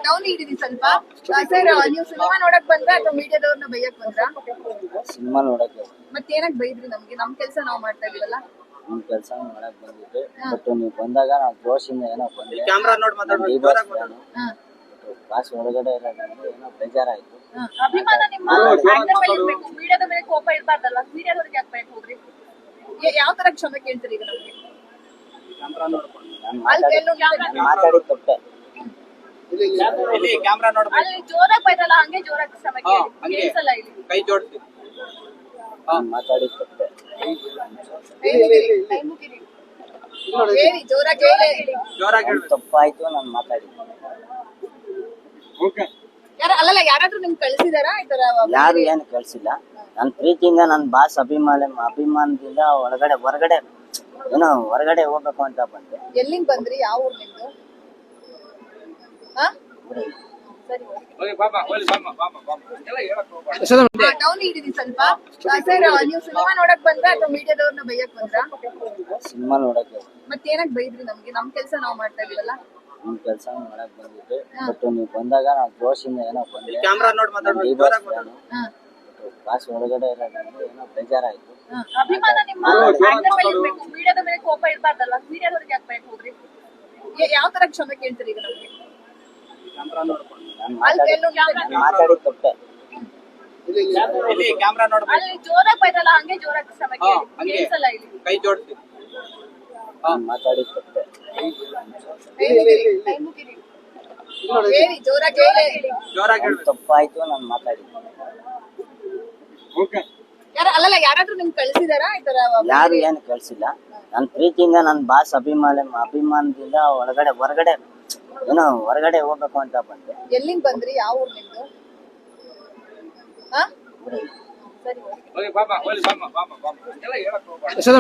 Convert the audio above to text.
Down ಇದೀನಿ ಸ್ವಲ್ಪ. Sir ನೀವು ಸಿನಿಮಾ ನೋಡಕ್ ಬಂದ್ರ ಅಥವಾ ಮೀಡಿಯಾದವ್ರನ್ನ ಬೈಯಕ್ ಬಂದ್ರ? ಸಿನಿಮಾ ನೋಡಕ್ಕೆ. ಮತ್ತೇನಕ್ ಬೈದ್ರಿ ನಮ್ಗೆ? ನಮ್ ಕೆಲ್ಸ ನಾವ್ ಮಾಡ್ತಾ ಇದೀವಲ್ಲ. ನಿಮ್ ಕೆಲಸ ಮಾಡಕ್ ಬಂದಿದ್ದೆ. ಬಟ್ ನೀವು ಬಂದಾಗ ನಾವು ಜೋಶಿಂದ ಏನೋ ಬಂದೆ. ಕ್ಯಾಮೆರಾ ನೋಡಿ ಮಾತಾಡೋದು. ಕ್ಲಾಸ್ ಒಳಗಡೆ ಇರೋದ್ರಿಂದ ಏನೋ ಬೇಜಾರಾಯ್ತು. ಅಭಿಮಾನ ನಿಮ್ಮ ಅಣ್ಣನ ಮೇಲೆ ಇರ್ಬೇಕು, ಮೀಡಿಯಾದ ಮೇಲೆ ಕೋಪ ಇರ್ಬಾರ್ದಲ್ಲ. ಮೀಡಿಯಾದವ್ರಿಗೆ ಯಾಕೆ ಬೈಕ್ ಹೋಗ್ರಿ? ಯಾವ ತರ ಕ್ಷಮೆ ಕೇಳ್ತೀರಿ ಈಗ ನಮ್ಗೆ? ನಾನು ಮಾತಾಡಿ ತಪ್ಪೆ. ಇಲ್ಲಿ ಕ್ಯಾಮೆರಾ ನೋಡಿ. ಅಲ್ಲಿ ಜೋರಾಗಿ ಬೈದಲ್ಲ, ಹಂಗೆ ಜೋರಾಗಿ ಕ್ಷಮೆ ಕೇಳಿ. ಕೇಳಿಸಲ್ಲ ಇಲ್ಲಿ. ಕೈ ಜೋಡಿಸಿ. ಮಾತಾಡಿ ತಪ್ಪೆ. ಕೈ ಮುಗಿರಿ. ಹೇಳಿ ಜೋರಾಗಿ ಹೇಳಿ. ಜೋರಾಗಿ ತಪ್ಪಾಯ್ತು, ನಾನು ಮಾತಾಡಿದ್ದೆ. ಅಲ್ಲಲ್ಲ, ಯಾರಾದ್ರೂ ನಿಮ್ಗೆ ಕಳ್ಸಿದಾರಾ ಈ ತರ? ಯಾರು ಏನು ಕಳ್ಸಿಲ್ಲ. ನನ್ನ ಪ್ರೀತಿಯಿಂದ ನನ್ನ ಬಾಸ್ ಅಭಿಮಾನದಿಂದ ಹೊರಗಡೆ ಏನೋ ಹೊರಗಡೆ ಹೋಗ್ಬೇಕು ಅಂತ ಬಂದೆ. ಎಲ್ಲಿಂದ ಬಂದ್ರಿ? ಯಾವ ಊರ್ ನಿಮ್ದು? ಡೌನ್ ಇದೀನಿ ಸ್ವಲ್ಪ. ಸರ್ ನೀವು ಸಿನಿಮಾ ನೋಡಕ್ ಬಂದ್ರ ಅಥವಾ ಮೀಡಿಯಾದವ್ರನ್ನ ಬೈಯಕ್ ಬಂದ್ರ? ಸಿನಿಮಾ ನೋಡಕ್ಕೆ. ಮತ್ತೇನಕ್ ಬೈದ್ರಿ ನಮ್ಗೆ? ನಮ್ ಕೆಲ್ಸ ನಾವ್ ಮಾಡ್ತಾ ಇದೀವಲ್ಲ. ನಿಮ್ ಕೆಲಸ ಮಾಡಕ್ ಬಂದಿದ್ದೆ. ಬಟ್ ನೀವು ಬಂದಾಗ ನಾವು ಜೋಶಿಂದ ಏನೋ ಬಂದೆ. ಕ್ಯಾಮೆರಾ ನೋಡಿ ಮಾತಾಡೋದು. ಕ್ಲಾಸ್ ಒಳಗಡೆ ಇರೋದ್ರಿಂದ ಏನೋ ಬೇಜಾರಾಯ್ತು. ಅಭಿಮಾನ ನಿಮ್ಮ ಅಣ್ಣನ ಮೇಲೆ ಇರ್ಬೇಕು, ಮೀಡಿಯಾದ ಮೇಲೆ ಕೋಪ ಇರ್ಬಾರ್ದಲ್ಲ. ಮೀಡಿಯಾದವ್ರಿಗೆ ಯಾಕೆ ಬೈಕ್ ಹೋಗ್ರಿ? ಯಾವ ತರ ಕ್ಷಮೆ ಕೇಳ್ತೀರಿ ಈಗ ನಮ್ಗೆ? ನಾನು ಮಾತಾಡಿ ತಪ್ಪೆ. ಇಲ್ಲಿ ಕ್ಯಾಮೆರಾ ನೋಡಿ. ಅಲ್ಲಿ ಜೋರಾಗಿ ಬೈದಲ್ಲ, ಹಂಗೆ ಜೋರಾಗಿ ಕ್ಷಮೆ ಕೇಳಿ. ಕೇಳಿಸಲ್ಲ ಇಲ್ಲಿ. ಕೈ ಜೋಡಿಸಿ. ಮಾತಾಡಿ ತಪ್ಪೆ. ಕೈ ಮುಗಿರಿ. ಹೇಳಿ ಜೋರಾಗಿ ಹೇಳಿ. ಜೋರಾಗಿ ತಪ್ಪಾಯ್ತು, ನಾನು ಮಾತಾಡಿದ್ದೆ. ಅಲ್ಲಲ್ಲ, ಯಾರಾದ್ರೂ ನಿಮ್ಗೆ ಕಳ್ಸಿದಾರಾ ಈ ತರ? ಯಾರು ಏನು ಕಳ್ಸಿಲ್ಲ. ನನ್ನ ಪ್ರೀತಿಯಿಂದ ನನ್ನ ಬಾಸ್ ಅಭಿಮಾನದಿಂದ ಹೊರಗಡೆ ಏನೋ ಹೊರಗಡೆ ಹೋಗ್ಬೇಕು ಅಂತ ಬಂದೆ. ಎಲ್ಲಿಂದ ಬಂದ್ರಿ? ಯಾವ ಊರ್ ನಿಮ್ದು? ಸರಿ.